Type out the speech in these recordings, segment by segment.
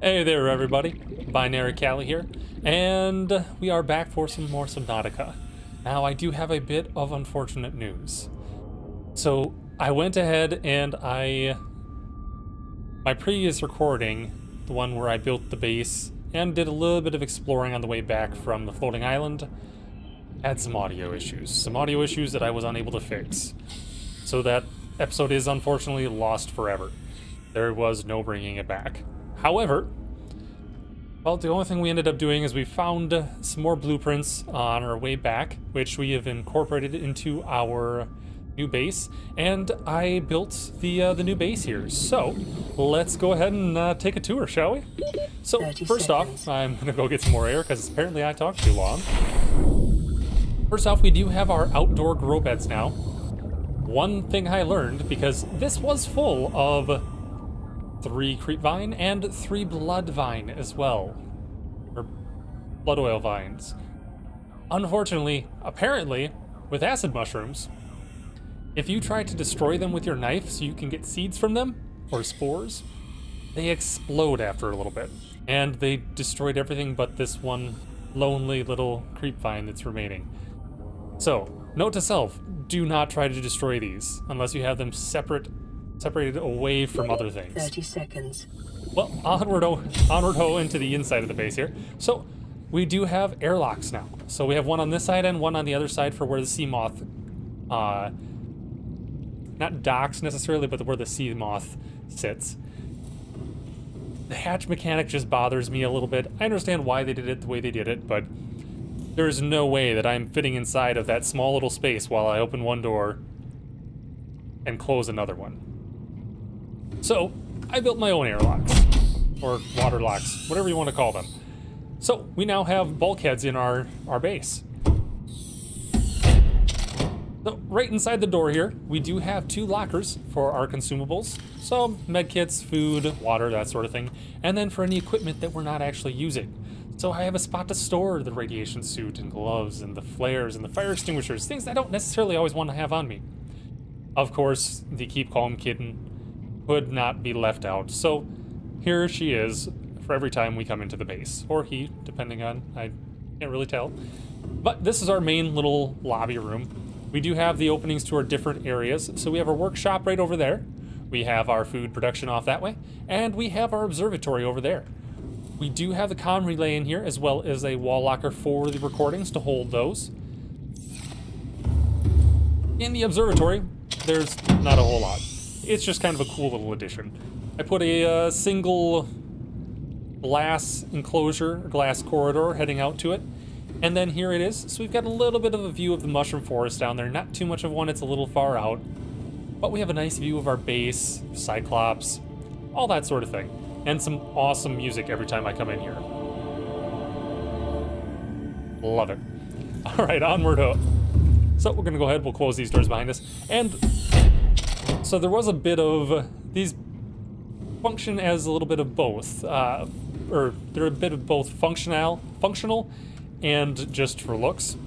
Hey there, everybody. Binary Callie here, and we are back for some more Subnautica. Now, I do have a bit of unfortunate news. So, I went ahead and my previous recording, the one where I built the base and did a little bit of exploring on the way back from the floating island, had some audio issues. Some audio issues that I was unable to fix. So that episode is unfortunately lost forever. There was no bringing it back. However, well, the only thing we ended up doing is we found some more blueprints on our way back, which we have incorporated into our new base, and I built the new base here. So let's go ahead and take a tour, shall we? So first off, I'm gonna go get some more air because apparently I talked too long. First off, we do have our outdoor grow beds now. One thing I learned, because this was full of 3 creep vine and 3 blood vine as well, or blood oil vines. Unfortunately, apparently, with acid mushrooms, if you try to destroy them with your knife so you can get seeds from them, or spores, they explode after a little bit. And they destroyed everything but this one lonely little creep vine that's remaining. So, note to self, do not try to destroy these unless you have them separated away from other things. 30 seconds. Well, onward ho into the inside of the base here. So, we do have airlocks now. So we have one on this side and one on the other side for where the sea moth, not docks necessarily, but where the sea moth sits. The hatch mechanic just bothers me a little bit. I understand why they did it the way they did it, but there's no way that I'm fitting inside of that small little space while I open one door and close another one. So, I built my own airlocks, or water locks, whatever you want to call them. So, we now have bulkheads in our base. So, right inside the door here, we do have 2 lockers for our consumables. So, medkits, food, water, that sort of thing. And then for any equipment that we're not actually using. So I have a spot to store the radiation suit and gloves and the flares and the fire extinguishers, things I don't necessarily always want to have on me. Of course, the keep calm kitten would not be left out, so here she is for every time we come into the base. Or he, depending on, I can't really tell. But this is our main little lobby room. We do have the openings to our different areas, so we have our workshop right over there. We have our food production off that way, and we have our observatory over there. We do have the comm relay in here, as well as a wall locker for the recordings to hold those. In the observatory, there's not a whole lot. It's just kind of a cool little addition. I put a single glass enclosure, glass corridor heading out to it. And then here it is. So we've got a little bit of a view of the mushroom forest down there. Not too much of one, it's a little far out. But we have a nice view of our base, Cyclops, all that sort of thing. And some awesome music every time I come in here. Love it. All right, onward ho. So we're gonna go ahead, we'll close these doors behind us. And so there was a bit of, these function as a little bit of both. Or they're a bit of both functional and just for looks.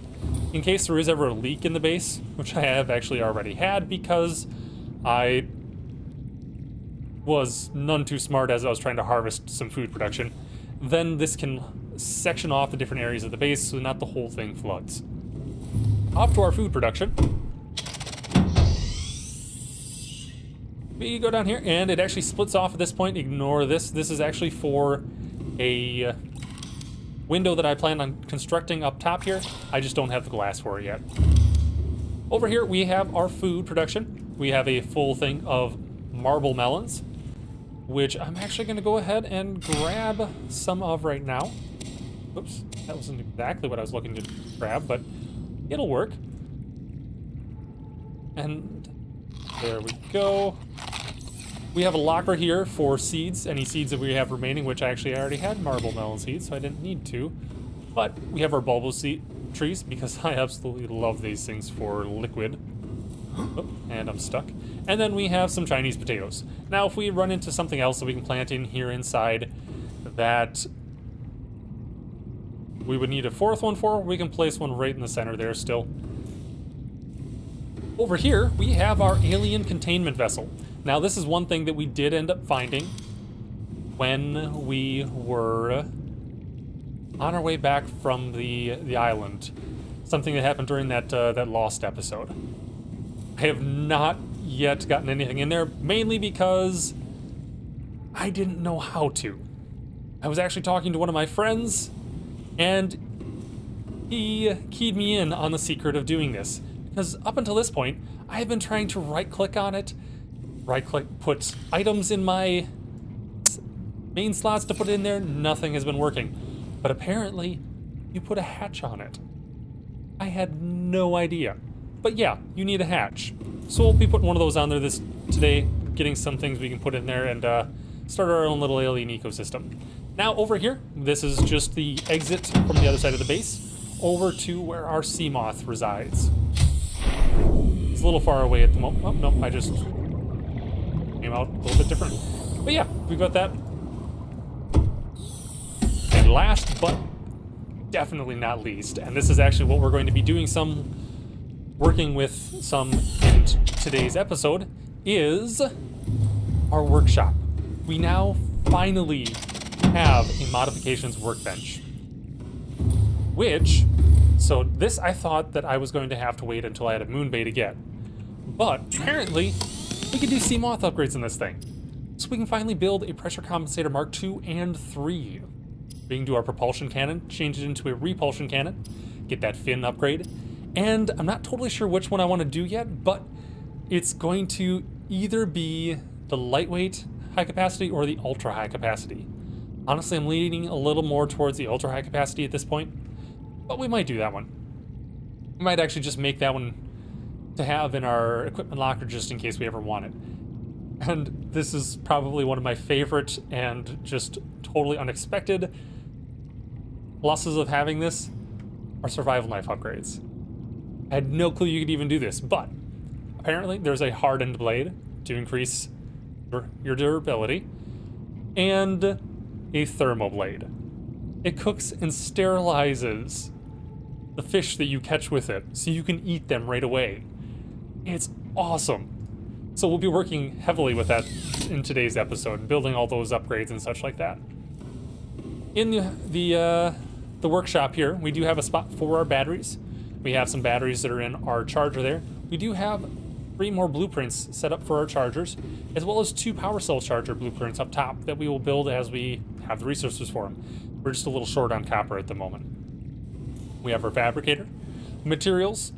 In case there is ever a leak in the base, which I have actually already had because I was none too smart as I was trying to harvest some food production, then this can section off the different areas of the base so not the whole thing floods. Off to our food production. We go down here and it actually splits off at this point. Ignore this. This is actually for a window that I plan on constructing up top here. I just don't have the glass for it yet. Over here we have our food production. We have a full thing of marble melons, which I'm actually going to go ahead and grab some of right now. Oops, that wasn't exactly what I was looking to grab, but it'll work. And there we go. We have a locker here for seeds, any seeds that we have remaining, which I already had marble melon seeds, so I didn't need to. But we have our bulbo seed trees, because I absolutely love these things for liquid. Oh, and I'm stuck. And then we have some Chinese potatoes. Now, if we run into something else that we can plant in here inside that we would need a 4th one for, we can place one right in the center there still. Over here, we have our alien containment vessel. Now, this is one thing that we did end up finding when we were on our way back from the island. Something that happened during that that Lost episode. I have not yet gotten anything in there, mainly because I didn't know how to. I was actually talking to one of my friends, and he keyed me in on the secret of doing this. Because up until this point, I have been trying to right-click on it, right-click, put items in my main slots to put in there, nothing has been working. But apparently, you put a hatch on it. I had no idea. But yeah, you need a hatch. So we'll be putting one of those on there today, getting some things we can put in there and start our own little alien ecosystem. Now over here, this is just the exit from the other side of the base over to where our sea moth resides. It's a little far away at the moment. Oh, no, I just came out a little bit different. But yeah, we've got that. And last but definitely not least, and this is actually what we're going to be doing working with some in today's episode, is our workshop. We now finally have a modifications workbench. So this I thought that I was going to have to wait until I had a moonbay to get. But apparently, we can do sea moth upgrades in this thing. So we can finally build a pressure compensator Mark II and III. We can do our propulsion cannon, change it into a repulsion cannon, get that fin upgrade. And I'm not totally sure which one I want to do yet, but it's going to either be the lightweight high capacity or the ultra high capacity. Honestly, I'm leaning a little more towards the ultra high capacity at this point, but we might do that one. We might actually just make that one to have in our equipment locker just in case we ever want it. And this is probably one of my favorite and just totally unexpected pluses of having this are survival knife upgrades. I had no clue you could even do this, but apparently there's a hardened blade to increase your durability, and a thermal blade. It cooks and sterilizes the fish that you catch with it, so you can eat them right away. It's awesome. So we'll be working heavily with that in today's episode, building all those upgrades and such like that. In the workshop here, we do have a spot for our batteries. We have some batteries that are in our charger there. We do have 3 more blueprints set up for our chargers, as well as 2 power cell charger blueprints up top that we will build as we have the resources for them. We're just a little short on copper at the moment. We have our fabricator. Materials,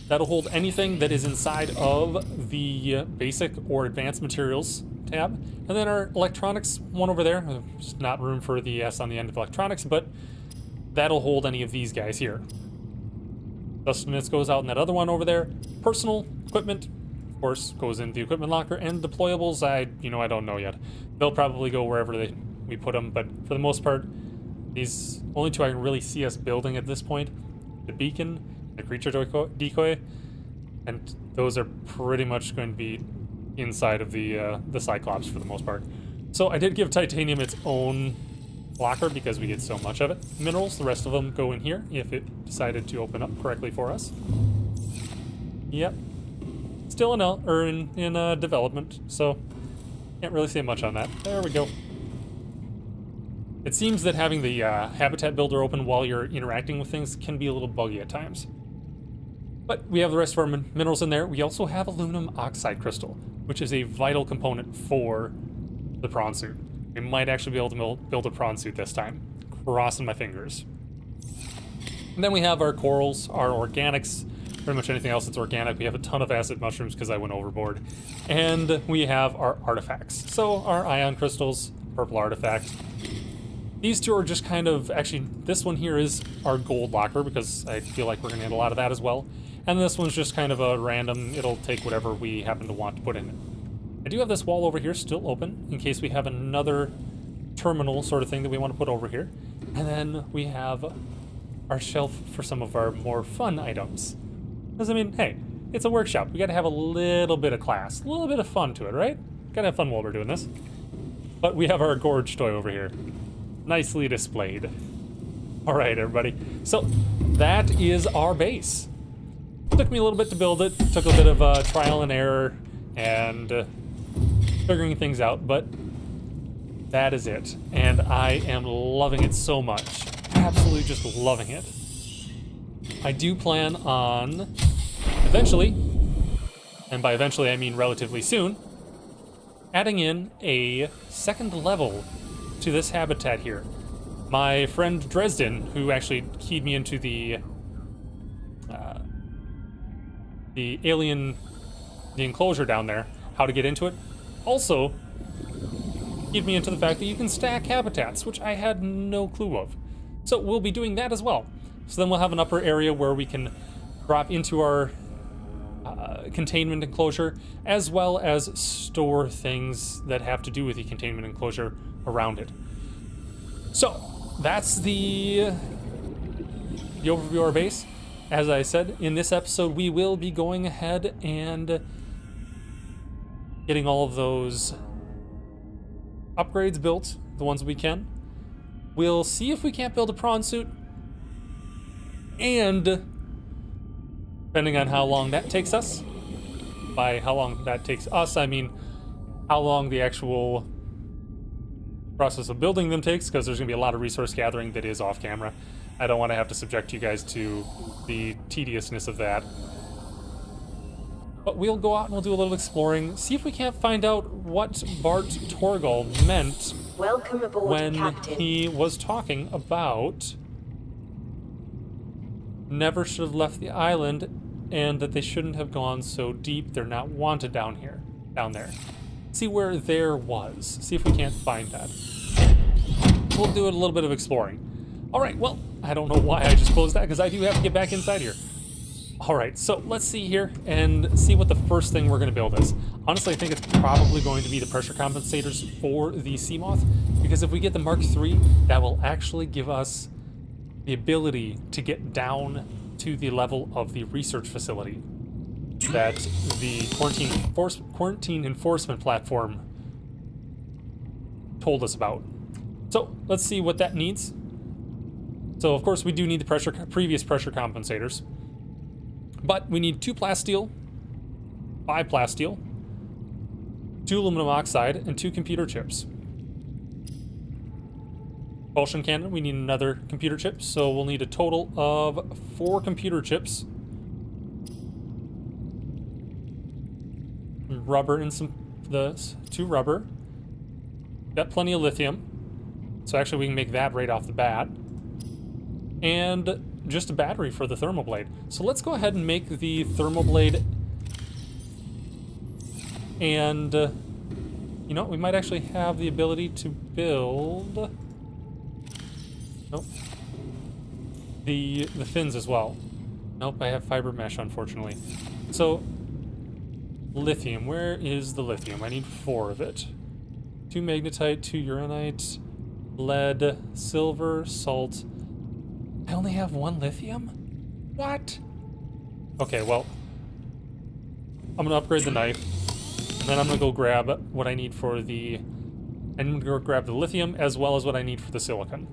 that'll hold anything that is inside of the basic or advanced materials tab. And then our electronics, one over there, just not room for the S on the end of electronics, but that'll hold any of these guys here. Sustenance goes out in that other one over there. Personal equipment, of course, goes in the equipment locker, and deployables, I don't know yet. They'll probably go wherever we put them, but for the most part, these only 2 I can really see us building at this point: the beacon, the creature decoy, and those are pretty much going to be inside of the Cyclops for the most part. So I did give titanium its own locker because we get so much of it. Minerals, the rest of them go in here if it decided to open up correctly for us. Yep. Still in development, so can't really say much on that. There we go. It seems that having the habitat builder open while you're interacting with things can be a little buggy at times. But we have the rest of our minerals in there. We also have aluminum oxide crystal, which is a vital component for the prawn suit. We might actually be able to build a prawn suit this time. Crossing my fingers. And then we have our corals, our organics, pretty much anything else that's organic. We have a ton of acid mushrooms because I went overboard. And we have our artifacts. So our ion crystals, purple artifact. These 2 are just kind of, actually, this one here is our gold locker because I feel like we're going to need a lot of that as well. And this one's just kind of a random, it'll take whatever we happen to want to put in it. I do have this wall over here still open in case we have another terminal sort of thing that we want to put over here. And then we have our shelf for some of our more fun items. Because, I mean, hey, it's a workshop. We got to have a little bit of class, a little bit of fun to it, right? Got to have fun while we're doing this. But we have our gorge toy over here. Nicely displayed. All right, everybody. So that is our base. Took me a little bit to build it. Took a bit of trial and error and figuring things out, but That is it. And I am loving it so much. Absolutely just loving it. I do plan on eventually, and by eventually I mean relatively soon, adding in a second level to this habitat here. My friend Dresden, who actually keyed me into the enclosure down there, how to get into it, also keyed me into the fact that you can stack habitats, which I had no clue of. So we'll be doing that as well. So then we'll have an upper area where we can drop into our containment enclosure, as well as store things that have to do with the containment enclosure around it. So that's the overview of our base. As I said, in this episode, we will be going ahead and getting all of those upgrades built, the ones we can. We'll see if we can't build a prawn suit, and depending on how long that takes us, by how long that takes us, I mean how long the actual process of building them takes, because there's going to be a lot of resource gathering that is off camera. I don't want to have to subject you guys to the tediousness of that. But we'll go out and we'll do a little exploring, see if we can't find out what Bart Torgal meant Welcome aboard, when Captain. he was talking about never should have left the island and that they shouldn't have gone so deep. They're not wanted down there. See where there was. See if we can't find that. We'll do a little bit of exploring. All right, well, I don't know why I just closed that, because I do have to get back inside here. All right, so let's see here and see what the first thing we're going to build is. Honestly, I think it's probably going to be the pressure compensators for the Seamoth, because if we get the Mark III, that will actually give us the ability to get down to the level of the research facility that the quarantine enforcement platform told us about. So let's see what that needs. So of course we do need the previous pressure compensators, but we need 2 plasteel, 5 plasteel, 2 aluminum oxide, and 2 computer chips. Propulsion cannon, we need another computer chip, so we'll need a total of 4 computer chips. Rubber and 2 rubber. Got plenty of lithium, so actually we can make that right off the bat. And just a battery for the thermal blade. So let's go ahead and make the thermal blade. And you know, we might actually have the ability to build the fins as well. Nope, I have fiber mesh, unfortunately. So lithium, where is the lithium? I need 4 of it. 2 magnetite, 2 uranite, lead, silver, salt. I only have 1 lithium? What? Okay, well, I'm gonna upgrade the knife, and then I'm gonna go grab what I need for the... I'm gonna go grab the lithium as well as what I need for the silicon.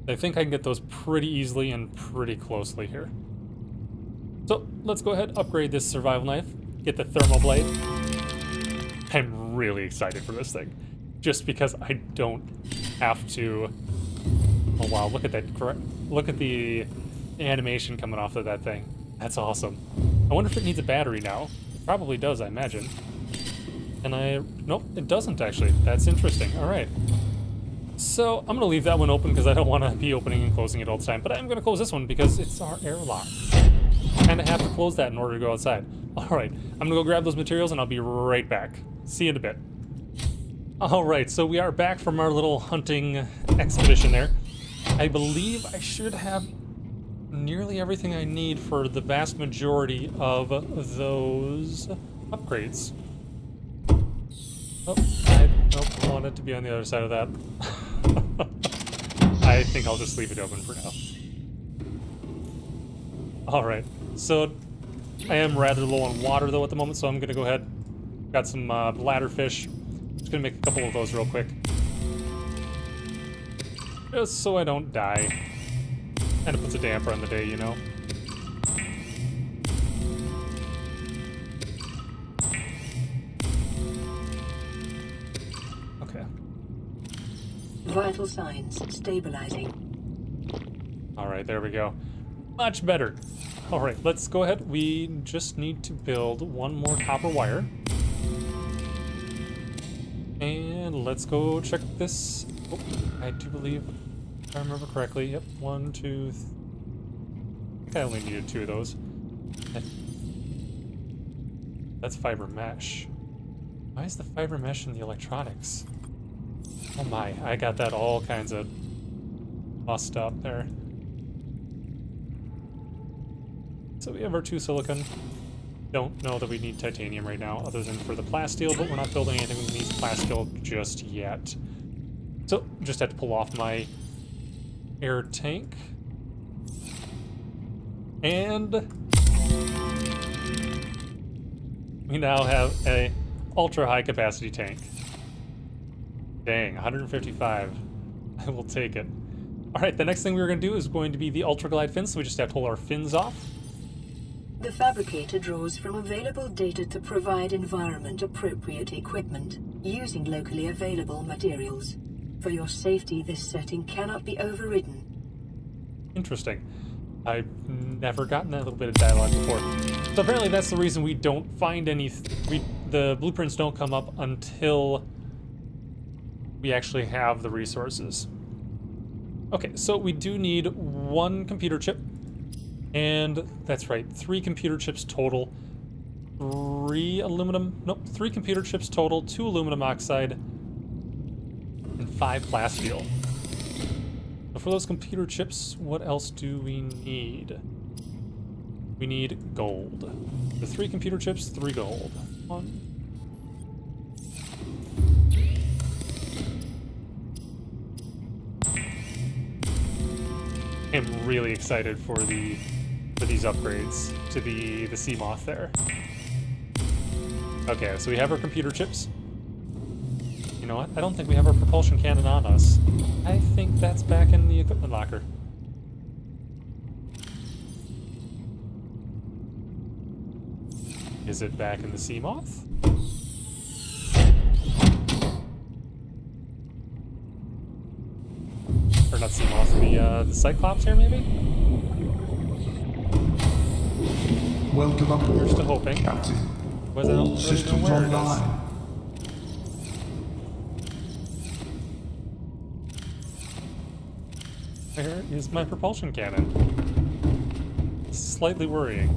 I think I can get those pretty easily and pretty closely here. So let's go ahead, upgrade this survival knife, get the thermal blade. I'm really excited for this thing, just because I don't have to... Oh wow, look at that, look at the animation coming off of that thing. That's awesome. I wonder if it needs a battery now. It probably does, I imagine. And nope, it doesn't actually. That's interesting, all right. So I'm gonna leave that one open because I don't wanna be opening and closing it all the time, but I'm gonna close this one because it's our airlock. And I have to close that in order to go outside. All right, I'm gonna go grab those materials and I'll be right back. See you in a bit. All right, so we are back from our little hunting expedition there. I believe I should have nearly everything I need for the vast majority of those upgrades. Oh, I want it to be on the other side of that. I think I'll just leave it open for now. Alright, so I am rather low on water though at the moment, so I'm gonna go ahead. Got some bladderfish. Just gonna make a couple of those real quick. Just so I don't die. Kinda puts a damper on the day, you know? Okay. Vital signs stabilizing. Alright, there we go. Much better. Alright, let's go ahead. We just need to build one more copper wire. And let's go check this. Oh, I do believe, if I remember correctly, yep, 1, 2, I think I only needed 2 of those. That's fiber mesh. Why is the fiber mesh in the electronics? Oh my, I got that all kinds of mussed up there. So we have our 2 silicon. Don't know that we need titanium right now, other than for the plasteel, but we're not building anything that needs plasteel just yet. So, just have to pull off my air tank. And we now have a ultra high capacity tank. Dang, 155. I will take it. Alright, the next thing we're going to do is going to be the ultra glide fins, so we just have to pull our fins off. The fabricator draws from available data to provide environment-appropriate equipment, using locally available materials. For your safety, this setting cannot be overridden. Interesting. I've never gotten that little bit of dialogue before. So apparently that's the reason we don't find any... the blueprints don't come up until we actually have the resources. Okay, so we do need 1 computer chip. And that's right, 3 computer chips total. 3 aluminum... Nope, 3 computer chips total, 2 aluminum oxide, and 5 plasteel. So for those computer chips, what else do we need? We need gold. The 3 computer chips, 3 gold. 1. I'm really excited for these upgrades to the Seamoth there. Okay, so we have our computer chips. You know what? I don't think we have our propulsion cannon on us. I think that's back in the equipment locker. Is it back in the Seamoth? Or not Seamoth, the Cyclops here, maybe? Welcome aboard, We're still hoping. Captain. All systems online. Where is my propulsion cannon? Slightly worrying.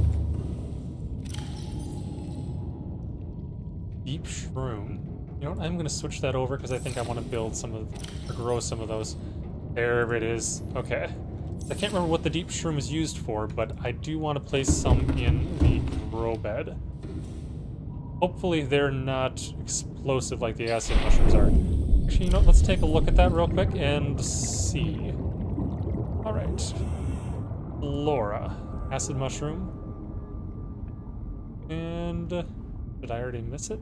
Deep shroom. You know what? I'm gonna switch that over because I think I want to build some of, or grow some of those. There it is. Okay. I can't remember what the deep shroom is used for, but I do want to place some in the grow bed. Hopefully they're not explosive like the acid mushrooms are. Actually, you know what? Let's take a look at that real quick and see. Alright. Flora. Acid mushroom. And... did I already miss it?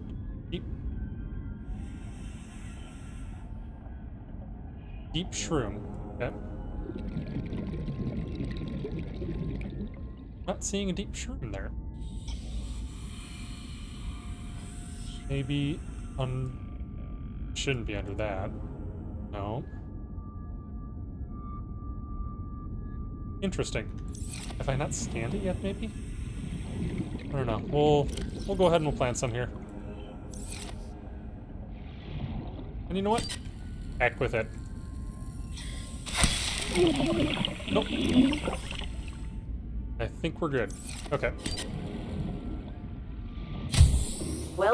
Deep shroom. Okay. Not seeing a deep shroom there. Maybe shouldn't be under that. No. Interesting. Have I not scanned it yet, maybe? I don't know. We'll go ahead and we'll plant some here. And you know what? Heck with it. Nope. I think we're good. Okay.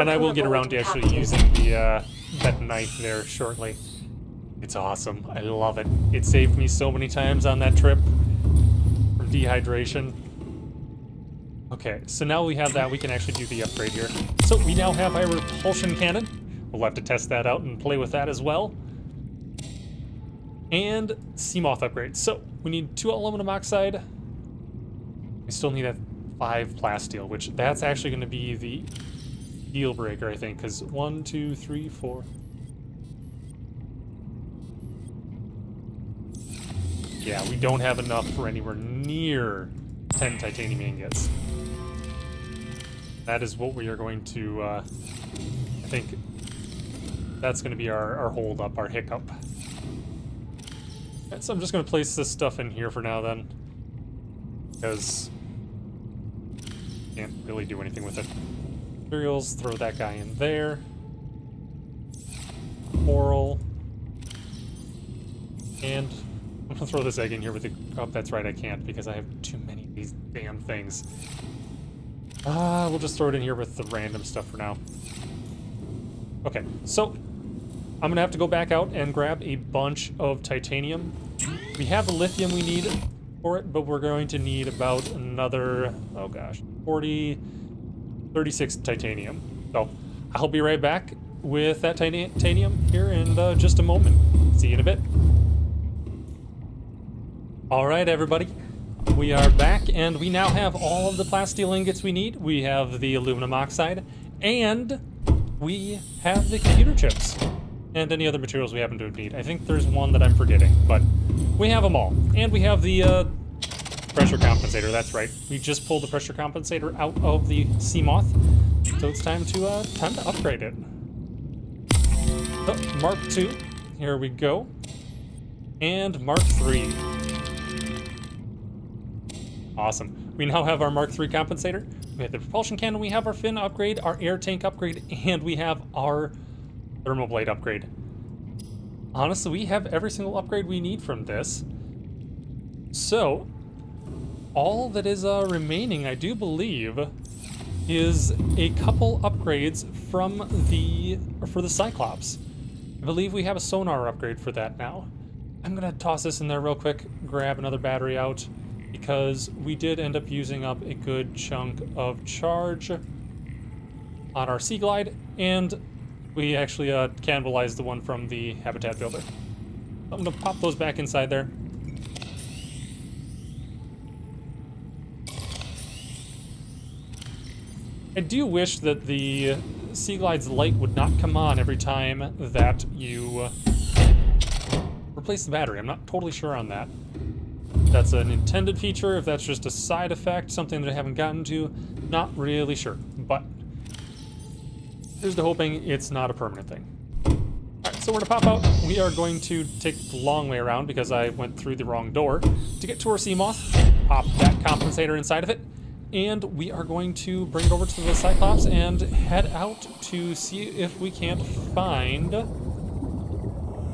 And I will get around to actually using the that knife there shortly. It's awesome. I love it. It saved me so many times on that trip from dehydration. Okay, so now we have that, we can actually do the upgrade here. So we now have our repulsion cannon. We'll have to test that out and play with that as well. And Seamoth upgrade. So we need 2 aluminum oxide. We still need a 5 plasteel, which that's actually going to be the deal breaker, I think, because 1, 2, 3, 4. Yeah, we don't have enough for anywhere near 10 titanium ingots. That is what we are going to, I think that's going to be our hold up, our hiccup. Right, so I'm just going to place this stuff in here for now then. Because can't really do anything with it. Materials, throw that guy in there. Coral. And I'm gonna throw this egg in here with the... Oh, that's right, I can't because I have too many of these damn things. We'll just throw it in here with the random stuff for now. Okay, so I'm gonna have to go back out and grab a bunch of titanium. We have the lithium we need for it, but we're going to need about another, oh gosh, 36 titanium. So I'll be right back with that titanium here in just a moment. See you in a bit. All right, everybody. We are back, and we now have all of the plasteel ingots we need. We have the aluminum oxide, and we have the computer chips, and any other materials we happen to need. I think there's one that I'm forgetting, but we have them all. And we have the pressure compensator, that's right. We just pulled the pressure compensator out of the sea moth, so it's time to upgrade it. So, Mark II, here we go. And Mark III. Awesome. We now have our Mark III compensator. We have the propulsion cannon, we have our fin upgrade, our air tank upgrade, and we have our thermal blade upgrade. Honestly, we have every single upgrade we need from this. So, all that is remaining, I do believe, is a couple upgrades from for the Cyclops. I believe we have a sonar upgrade for that now. I'm gonna toss this in there real quick, grab another battery out, because we did end up using up a good chunk of charge on our Sea Glide, and we actually cannibalized the one from the Habitat Builder. I'm gonna pop those back inside there. I do wish that the Sea Glide's light would not come on every time that you replace the battery. I'm not totally sure on that. If that's an intended feature, if that's just a side effect, something that I haven't gotten to, not really sure. But here's to hoping it's not a permanent thing. Alright, so we're gonna pop out. We are going to take the long way around because I went through the wrong door to get to our sea moth. Pop that compensator inside of it. And we are going to bring it over to the Cyclops and head out to see if we can't find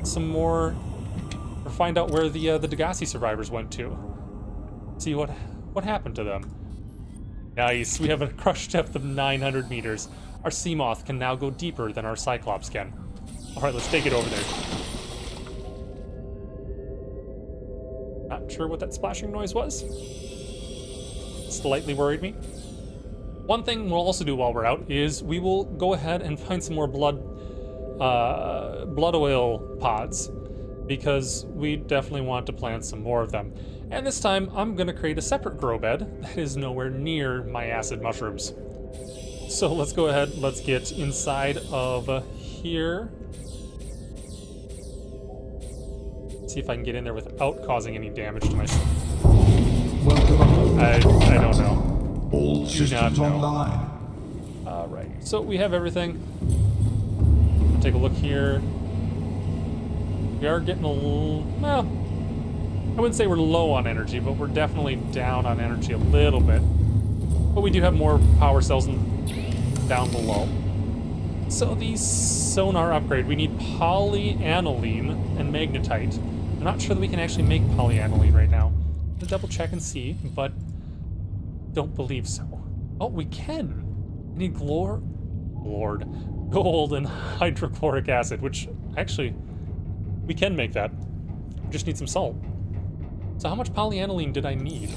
some more, or find out where the Degasi survivors went to. See what happened to them. Nice, we have a crush depth of 900 meters. Our sea moth can now go deeper than our Cyclops can. All right, let's take it over there. Not sure what that splashing noise was. Slightly worried me. One thing we'll also do while we're out is we will go ahead and find some more blood oil pods, because we definitely want to plant some more of them. And this time I'm gonna create a separate grow bed that is nowhere near my acid mushrooms. So let's go ahead, let's get inside of here. See if I can get in there without causing any damage to myself. I don't know. All systems online. Alright, so we have everything. Take a look here. We are getting a little, well, I wouldn't say we're low on energy, but we're definitely down on energy a little bit. But we do have more power cells down below. So the sonar upgrade, we need polyaniline and magnetite. I'm not sure that we can actually make polyaniline right now. To double check and see, but don't believe so. Oh, we can. We need gold and hydrochloric acid, which actually we can make that. We just need some salt. So how much polyaniline did I need?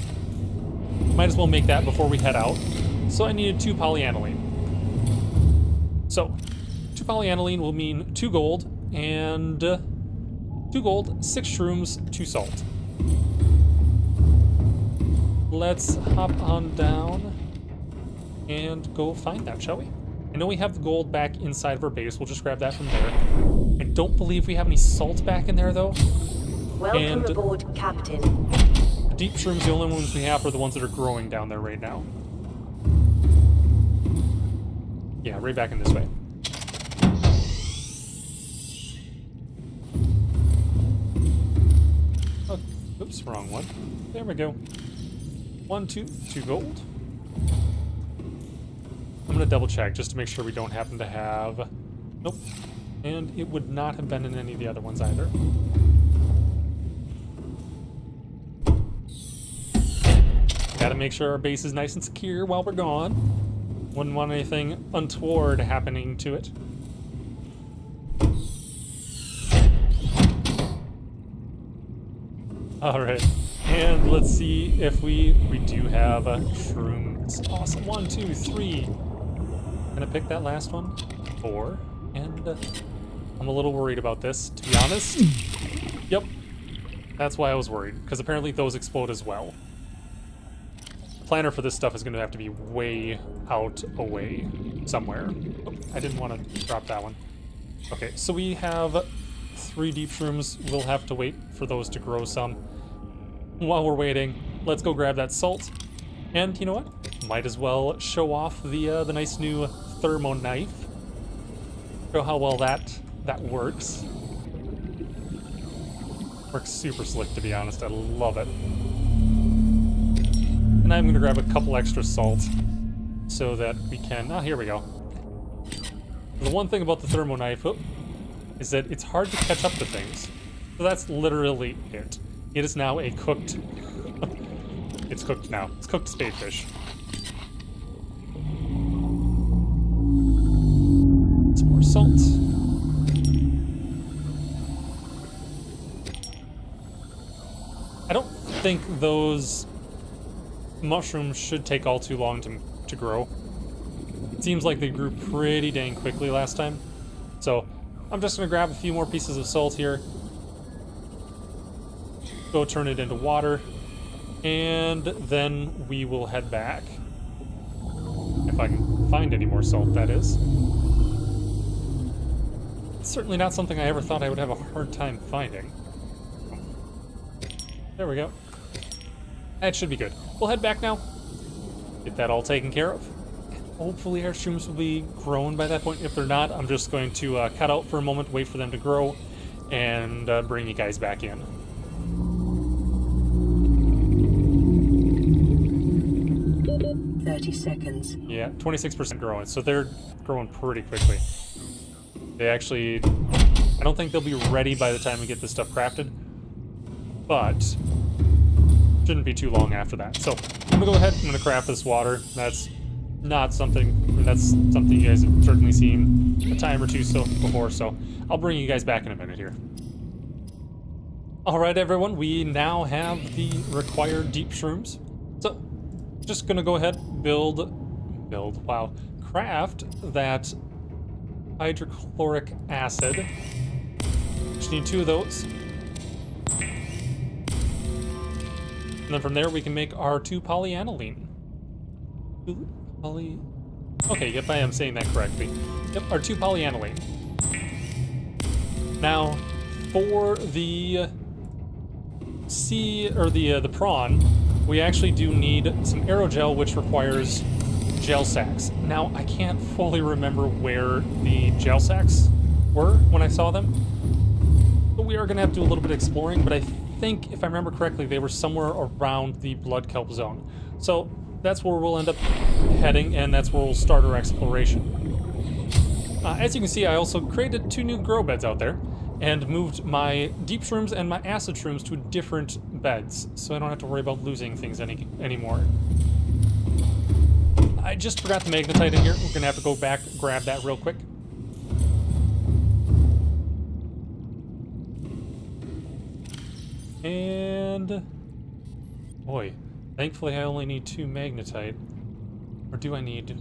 Might as well make that before we head out. So I needed 2 polyaniline. So 2 polyaniline will mean 2 gold and 2 gold, 6 shrooms, 2 salt. Let's hop on down and go find that, shall we? I know we have the gold back inside of our base. We'll just grab that from there. I don't believe we have any salt back in there, though. Welcome aboard, Captain. The deep shrooms, the only ones we have are the ones that are growing down there right now. Yeah, right back in this way. Oops, wrong one. There we go. 1, 2 gold. I'm gonna double check just to make sure we don't happen to have... Nope. And it would not have been in any of the other ones either. Gotta make sure our base is nice and secure while we're gone. Wouldn't want anything untoward happening to it. Alright, and let's see if we do have a shroom. It's awesome. 1, 2, 3. Gonna pick that last one. 4. And I'm a little worried about this, to be honest. Yep. That's why I was worried, because apparently those explode as well. The planner for this stuff is gonna have to be way out away somewhere. Oh, I didn't want to drop that one. Okay, so we have 3 deep shrooms. We'll have to wait for those to grow some. While we're waiting, let's go grab that salt. And you know what? Might as well show off the nice new thermo knife. Show how well that works. Works super slick, to be honest. I love it. And I'm gonna grab a couple extra salt so that we can... Oh, here we go. The one thing about the thermo knife is that it's hard to catch up to things. So that's literally it. It is now a cooked... It's cooked now. It's cooked spadefish. Some more salt. I don't think those mushrooms should take all too long to grow. It seems like they grew pretty dang quickly last time. So I'm just gonna grab a few more pieces of salt here. Go turn it into water. And then we will head back. If I can find any more salt, that is. It's certainly not something I ever thought I would have a hard time finding. There we go. That should be good. We'll head back now. Get that all taken care of. Hopefully our shrooms will be grown by that point. If they're not, I'm just going to cut out for a moment, wait for them to grow, and bring you guys back in. Seconds. Yeah, 26% growing, so they're growing pretty quickly. They actually... I don't think they'll be ready by the time we get this stuff crafted, but shouldn't be too long after that. So I'm gonna go ahead, I'm gonna craft this water. That's not something... I mean, that's something you guys have certainly seen a time or two before, so I'll bring you guys back in a minute here. Alright everyone, we now have the required deep shrooms. So just gonna go ahead, craft that hydrochloric acid. Just need 2 of those. And then from there we can make our 2 polyaniline. Okay, yep, I am saying that correctly. Yep, our 2 polyaniline. Now, for the the prawn, we actually do need some aerogel, which requires gel sacks. Now, I can't fully remember where the gel sacks were when I saw them, but we are going to have to do a little bit of exploring, but I think, if I remember correctly, they were somewhere around the blood kelp zone. So that's where we'll end up heading, and that's where we'll start our exploration. As you can see, I also created 2 new grow beds out there, and moved my deep shrooms and my acid shrooms to different beds, so I don't have to worry about losing things anymore. I just forgot the magnetite in here. We're gonna have to go back, grab that real quick. And... boy, thankfully I only need 2 magnetite. Or do I need... I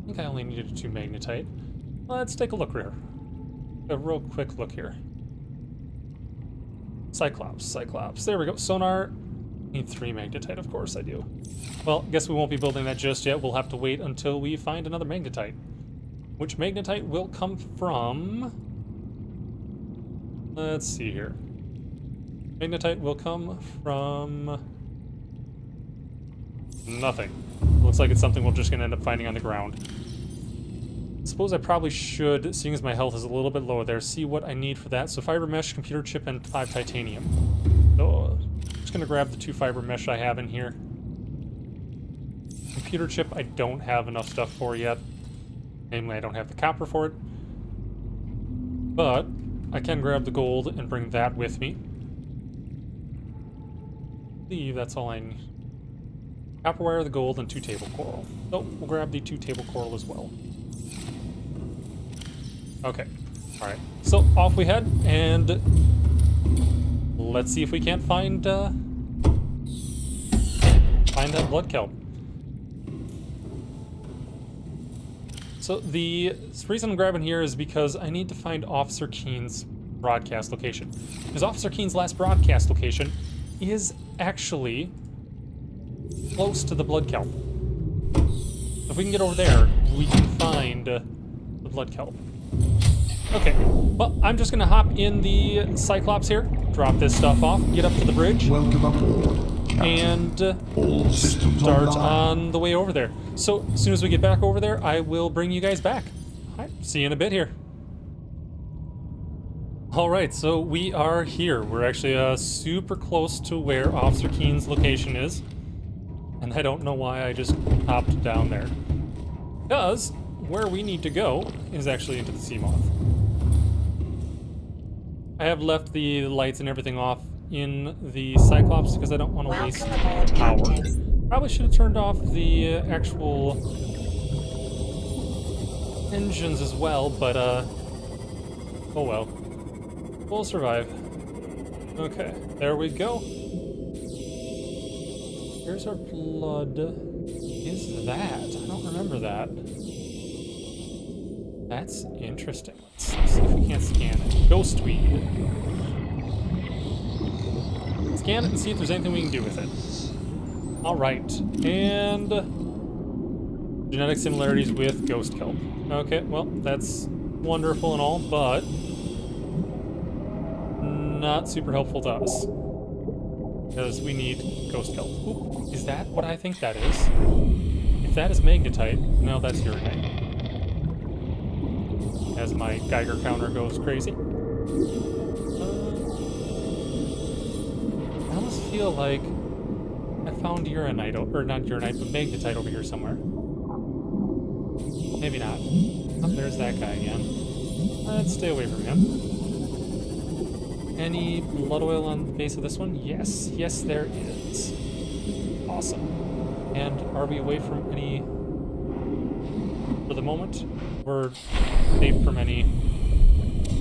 think I only needed 2 magnetite. Let's take a look here. A real quick look here. Cyclops. There we go. Sonar. Need 3 magnetite, of course I do. Well, guess we won't be building that just yet. We'll have to wait until we find another magnetite. Which magnetite will come from... let's see here. Magnetite will come from... nothing. Looks like it's something we're just gonna end up finding on the ground. I suppose I probably should, seeing as my health is a little bit lower there, see what I need for that. So fiber mesh, computer chip, and 5 titanium. So Just gonna grab the 2 fiber mesh I have in here. Computer chip I don't have enough stuff for yet. Namely, I don't have the copper for it. But I can grab the gold and bring that with me. I believe that's all I need. Copper wire, the gold, and 2 table coral. So we'll grab the 2 table coral as well. Okay. Alright. So off we head, and let's see if we can't find that blood kelp. So the reason I'm grabbing here is because I need to find Officer Keen's broadcast location. Because Officer Keen's last broadcast location is actually close to the blood kelp. If we can get over there, we can find the blood kelp. Okay, well, I'm just gonna hop in the Cyclops here, drop this stuff off, get up to the bridge. Welcome aboard. And All systems start online. on the way over there. So as soon as we get back over there, I will bring you guys back. All right, see you in a bit here. All right, so we are here. We're actually super close to where Officer Keen's location is. And I don't know why I just hopped down there. Because where we need to go is actually into the Seamoth. I have left the lights and everything off in the Cyclops because I don't want to waste power. Probably should have turned off the actual engines as well, but oh well. We'll survive. Okay, there we go. Here's our blood. Is that? I don't remember that. That's interesting. Let's see if we can't scan it. Ghost weed. Scan it and see if there's anything we can do with it. Alright, and genetic similarities with ghost kelp. Okay, well, that's wonderful and all, but not super helpful to us. Because we need ghost kelp. Ooh, is that what I think that is? If that is magnetite, no, that's uranite. As my Geiger counter goes crazy. I almost feel like I found uranite, or not uranite, but magnetite over here somewhere. Maybe not. Oh, there's that guy again. Let's stay away from him. Any blood oil on the base of this one? Yes. Yes, there is. Awesome. And are we away from any... For the moment, we're safe from any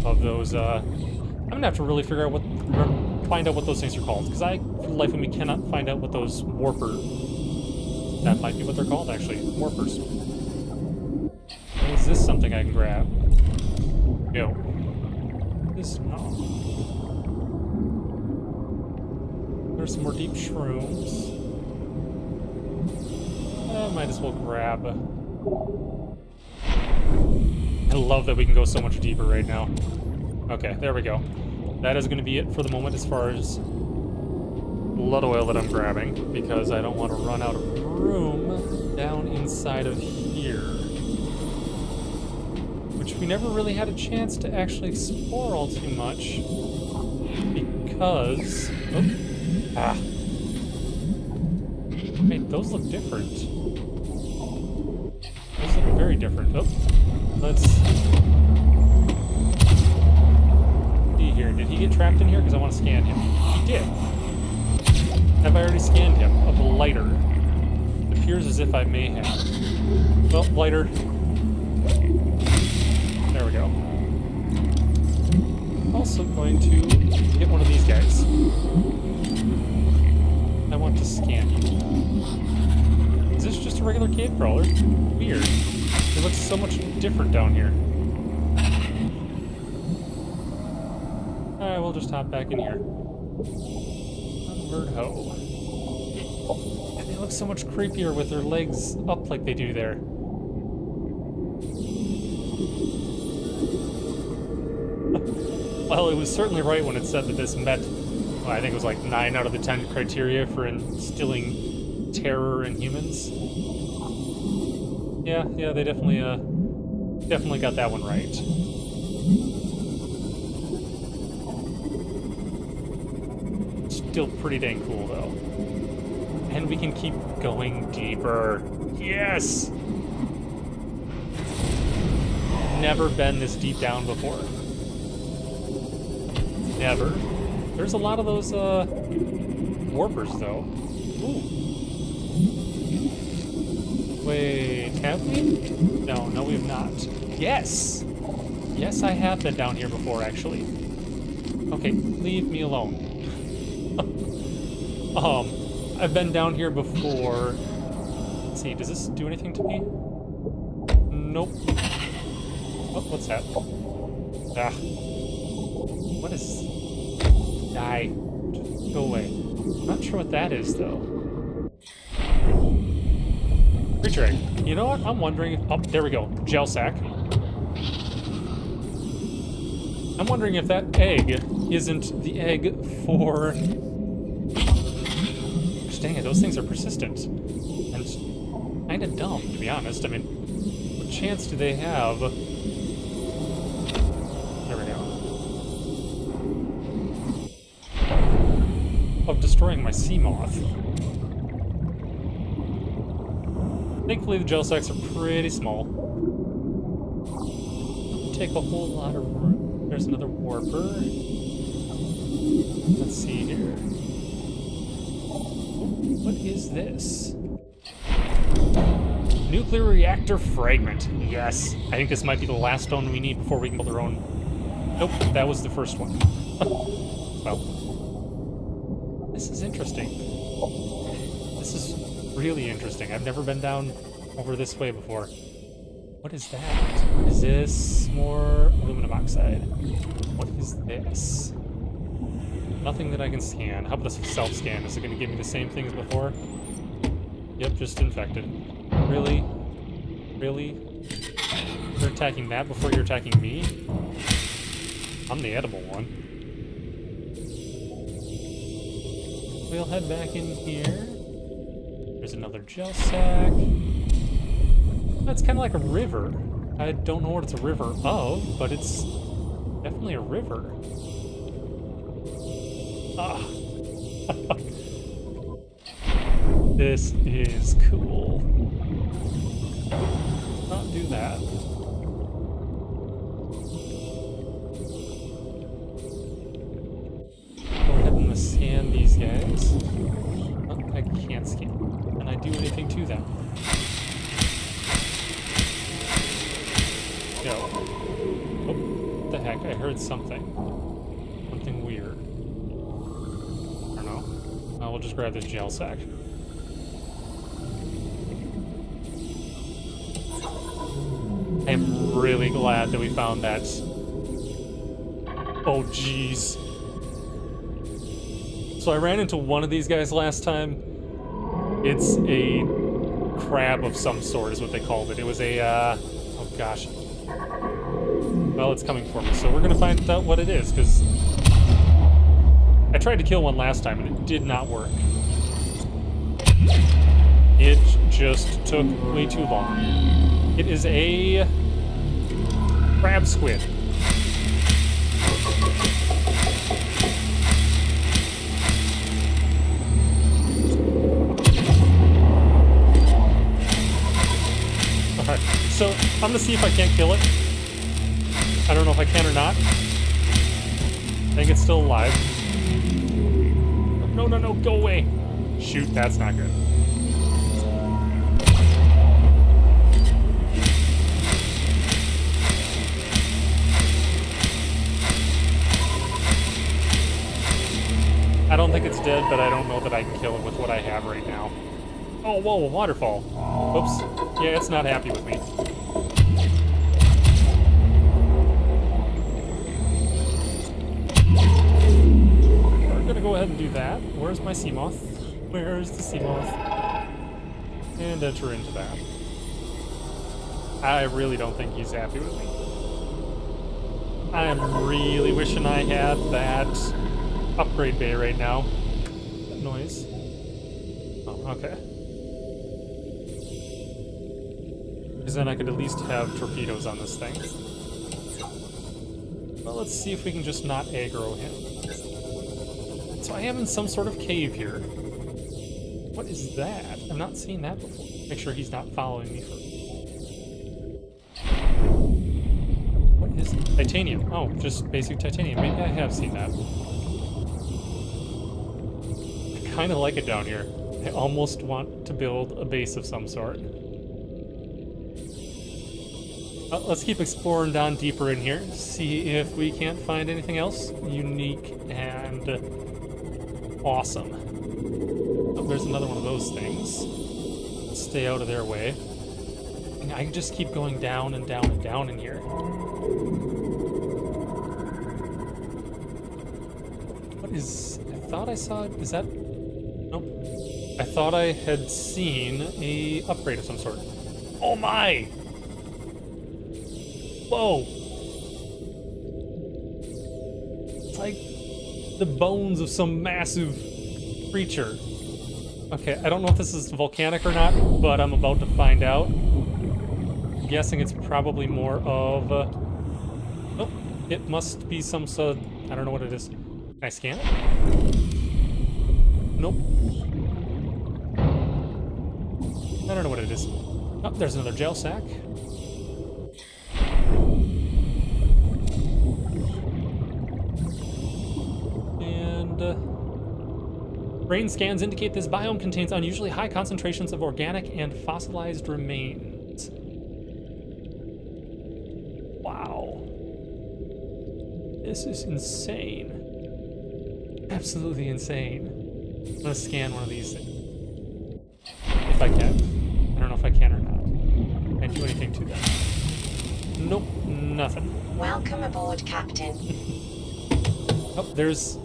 of those, I'm gonna have to really figure out find out what those things are called, because I, for the life of me, cannot find out what those that might be what they're called, actually. Warpers. Is this something I can grab? Go. This, no. There's some more deep shrooms. Might as well grab. I love that we can go so much deeper right now. Okay, there we go. That is going to be it for the moment as far as blood oil that I'm grabbing, because I don't want to run out of room down inside of here. Which we never really had a chance to actually explore all too much, because... Oh, ah. Wait, those look different. Those look very different. Oh, let's see here. Did he get trapped in here? Because I want to scan him. He did. Have I already scanned him? A blighter. It appears as if I may have. Well, blighter. There we go. Also going to get one of these guys. I want to scan you. Is this just a regular cave crawler? Weird. It looks so much different down here. Alright, we'll just hop back in here. Unword hoe. And they look so much creepier with their legs up like they do there. Well, it was certainly right when it said that this met, well, I think it was like 9 out of the 10 criteria for instilling terror in humans. Yeah, they definitely got that one right. still pretty dang cool, though. And we can keep going deeper. Yes! Never been this deep down before. Never. There's a lot of those, warpers, though. Ooh. Wait, have we? No, we have not. Yes! Yes, I have been down here before, actually. Okay, leave me alone. I've been down here before. Let's see, does this do anything to me? Nope. Oh, what's that? Ah. What is... Die. Go away. I'm not sure what that is, though. Creature egg. You know what? I'm wondering if... Oh, there we go. Gel sack. I'm wondering if that egg isn't the egg for... Gosh dang it, those things are persistent. And kind of dumb, to be honest. I mean, what chance do they have... There we go. Of destroying my sea moth. Thankfully, the gel sacks are pretty small. Take a whole lot of room. There's another warper. Let's see here. What is this? Nuclear reactor fragment. Yes. I think this might be the last stone we need before we can build our own. Nope, that was the first one. Well. This is interesting. This is really interesting. I've never been down over this way before. What is that? Is this more aluminum oxide? What is this? Nothing that I can scan. How about a self-scan? Is it going to give me the same thing as before? Yep, just infected. Really? Really? You're attacking that before you're attacking me? I'm the edible one. We'll head back in here. There's another gel sack. That's kind of like a river. I don't know what it's a river of, but it's definitely a river. Ah. This is cool. Not do that. Go ahead and scan these guys. Oh, I can't scan. Can I do anything to them? Go. Oh, what the heck? I heard something. Something weird. I don't know. We'll just grab this gel sack. I am really glad that we found that. Oh, jeez. So I ran into one of these guys last time. It's a crab of some sort is what they called it. It was a, oh gosh. Well, it's coming for me, so we're gonna find out what it is, because I tried to kill one last time and it did not work. It just took way too long. It is a crab squid. Alright, so I'm gonna see if I can't kill it. I don't know if I can or not. I think it's still alive. No, no, no, go away. Shoot, that's not good. I don't think it's dead, but I don't know that I can kill it with what I have right now. Oh, whoa, a waterfall. Oops. Yeah, it's not happy with me. We're gonna go ahead and do that. Where's my sea moth? Where's the sea moth? And enter into that. I really don't think he's happy with me. I am really wishing I had that upgrade bay right now. That noise. Oh, okay. Because then I could at least have torpedoes on this thing. Well, let's see if we can just not aggro him. It's So I am in some sort of cave here. What is that? I've not seen that before. Make sure he's not following me. What is titanium? Oh, just basic titanium. Maybe I have seen that. I kind of like it down here. I almost want to build a base of some sort. Let's keep exploring down deeper in here. See if we can't find anything else unique and awesome. Oh, there's another one of those things. Let's stay out of their way. And I can just keep going down and down and down in here. What is... I thought I saw... Is that... Nope. I thought I had seen a upgrade of some sort. Oh my! Whoa! It's like the bones of some massive creature. Okay, I don't know if this is volcanic or not, but I'm about to find out. I'm guessing it's probably more of... oh, it must be some sort... I don't know what it is. Can I scan it? Nope. I don't know what it is. Oh, there's another gel sack. Brain scans indicate this biome contains unusually high concentrations of organic and fossilized remains. Wow. This is insane. Absolutely insane. I'm gonna scan one of these things. If I can. I don't know if I can or not. Can I do anything to that? Nope, nothing. Welcome aboard, Captain. Oh, there's...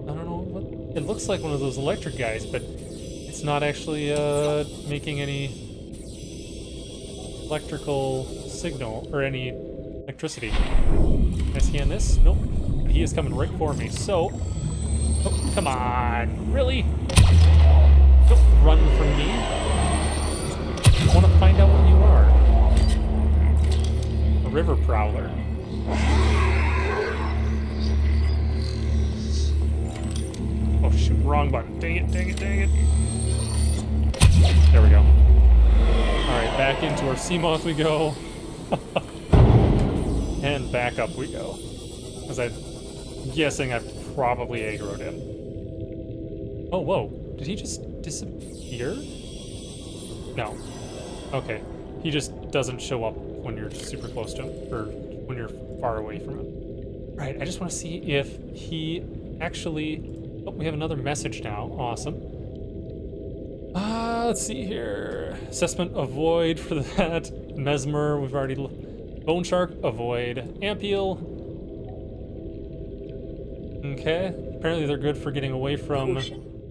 I don't know what... It looks like one of those electric guys, but it's not actually making any electrical signal or any electricity. Can I scan this? Nope. But he is coming right for me, so... Oh, come on! Really? Don't run from me. I want to find out what you are. A river prowler. Oh shoot, wrong button. Dang it, dang it, dang it. There we go. Alright, back into our Seamoth we go. And back up we go. Because I'm guessing I've probably aggroed him. Oh, whoa. Did he just disappear? No. Okay. He just doesn't show up when you're super close to him, or when you're far away from him. Right, I just want to see if he actually... Oh, we have another message now. Awesome. Let's see here. Assessment, avoid for that. Mesmer, we've already... Bone Shark, avoid. Ampiel. Okay. Apparently they're good for getting away from...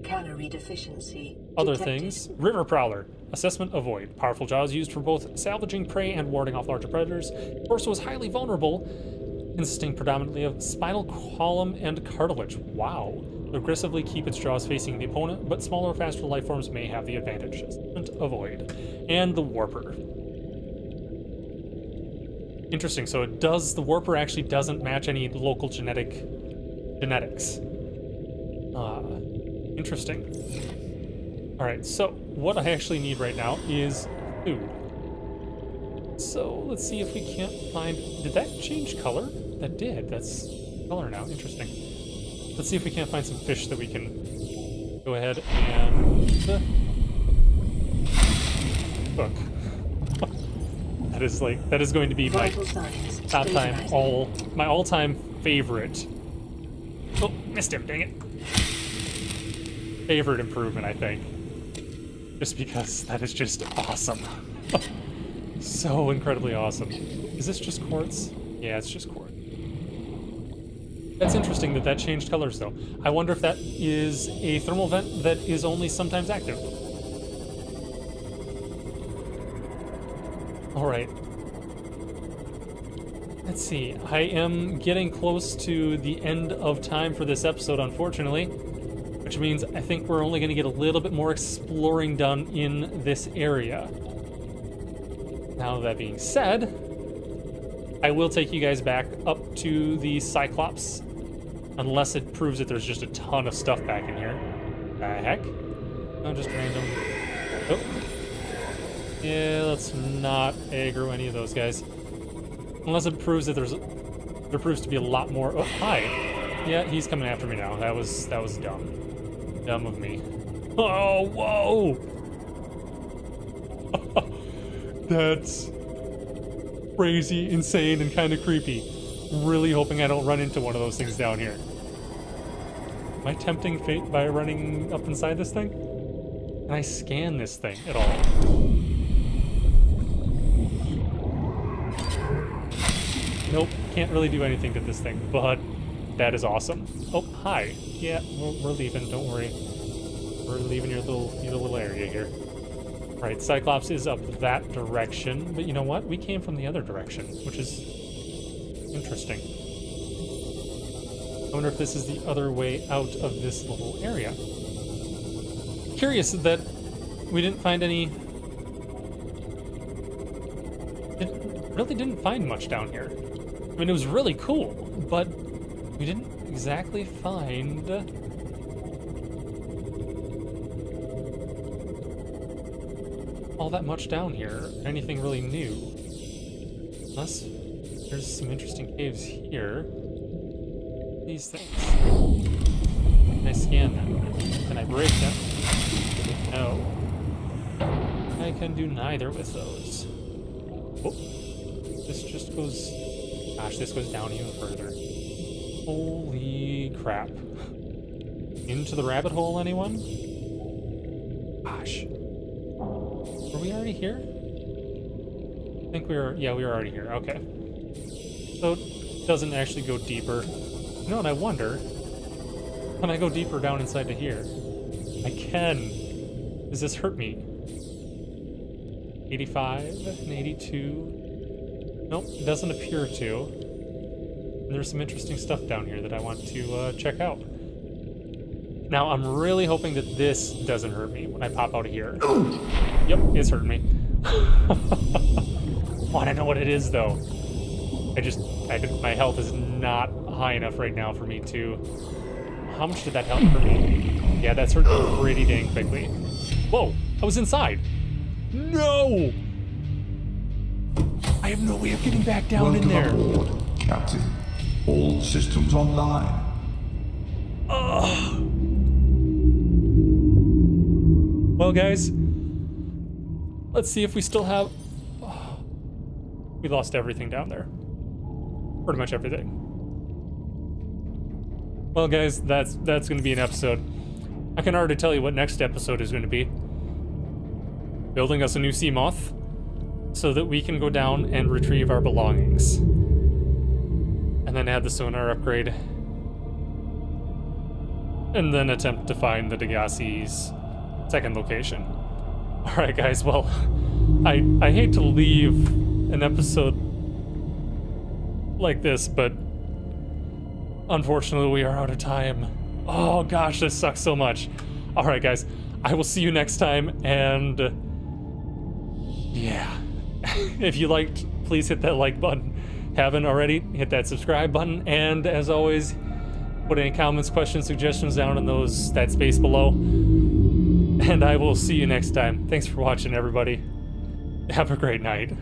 Calorie deficiency other detected. things. River Prowler. Assessment, avoid. Powerful jaws used for both salvaging prey and warding off larger predators. Torso is highly vulnerable, consisting predominantly of spinal column and cartilage. Wow. Aggressively keep its jaws facing the opponent, but smaller, faster life forms may have the advantage. Assessment, avoid. And the Warper. Interesting. So it does... The Warper actually doesn't match any local genetics. Interesting. Alright, so what I actually need right now is food. So let's see if we can't find... Did that change color? That did. That's color now. Interesting. Let's see if we can't find some fish that we can go ahead and cook. That is going to be my all-time favorite. Oh, missed him, dang it. Favorite improvement, I think. Just because that is just awesome. So incredibly awesome. Is this just quartz? Yeah, it's just quartz. That's interesting that that changed colors, though. I wonder if that is a thermal vent that is only sometimes active. Alright. Let's see. I am getting close to the end of time for this episode, unfortunately. Which means I think we're only going to get a little bit more exploring done in this area. Now, that being said, I will take you guys back up to the Cyclops Unless it proves that there's just a ton of stuff back in here. The heck? No, just random. Oh. Yeah, let's not aggro any of those guys. Unless it proves that there proves to be a lot more. Oh, hi. Yeah, he's coming after me now. That was dumb. Dumb of me. Oh, whoa! That's crazy, insane, and kind of creepy. Really hoping I don't run into one of those things down here. Am I tempting fate by running up inside this thing? Can I scan this thing at all? Nope, can't really do anything to this thing, but that is awesome. Oh, hi. Yeah, we're leaving, don't worry. We're leaving your little area here. Right, Cyclops is up that direction, but you know what? We came from the other direction, which is interesting. I wonder if this is the other way out of this little area. Curious that we didn't find any... really didn't find much down here. I mean, it was really cool, but we didn't exactly find... all that much down here. Anything really new. Unless there's some interesting caves here. These things. Can I scan them? Can I break them? No. I can do neither with those. Oh. This just goes... Gosh, this goes down even further. Holy crap. Into the rabbit hole, anyone? Gosh. Were we already here? I think we were... Yeah, we were already here. Okay. So it doesn't actually go deeper. You know what, I wonder... Can I go deeper down inside to here? I can. Does this hurt me? 85 and 82... Nope, it doesn't appear to. And there's some interesting stuff down here that I want to check out. Now, I'm really hoping that this doesn't hurt me when I pop out of here. Yep, it's hurting me. Want to know what it is, though. My health is not high enough right now for me to... How much did that help for me? Yeah, that's hurt pretty dang quickly. Whoa, I was inside. No! I have no way of getting back down in there. Welcome aboard, Captain. All systems online. Well, guys, let's see if we still have... We lost everything down there. Pretty much everything. Well, guys, that's going to be an episode. I can already tell you what next episode is going to be. Building us a new sea moth, so that we can go down and retrieve our belongings. And then add the sonar upgrade. And then attempt to find the Degasi's second location. Alright guys, well, I hate to leave an episode like this, but unfortunately we are out of time. Oh gosh, this sucks so much. Alright guys, I will see you next time, and yeah. If you liked, please hit that like button. Haven't already, hit that subscribe button, and as always, put any comments, questions, suggestions down in that space below. And I will see you next time. Thanks for watching, everybody. Have a great night.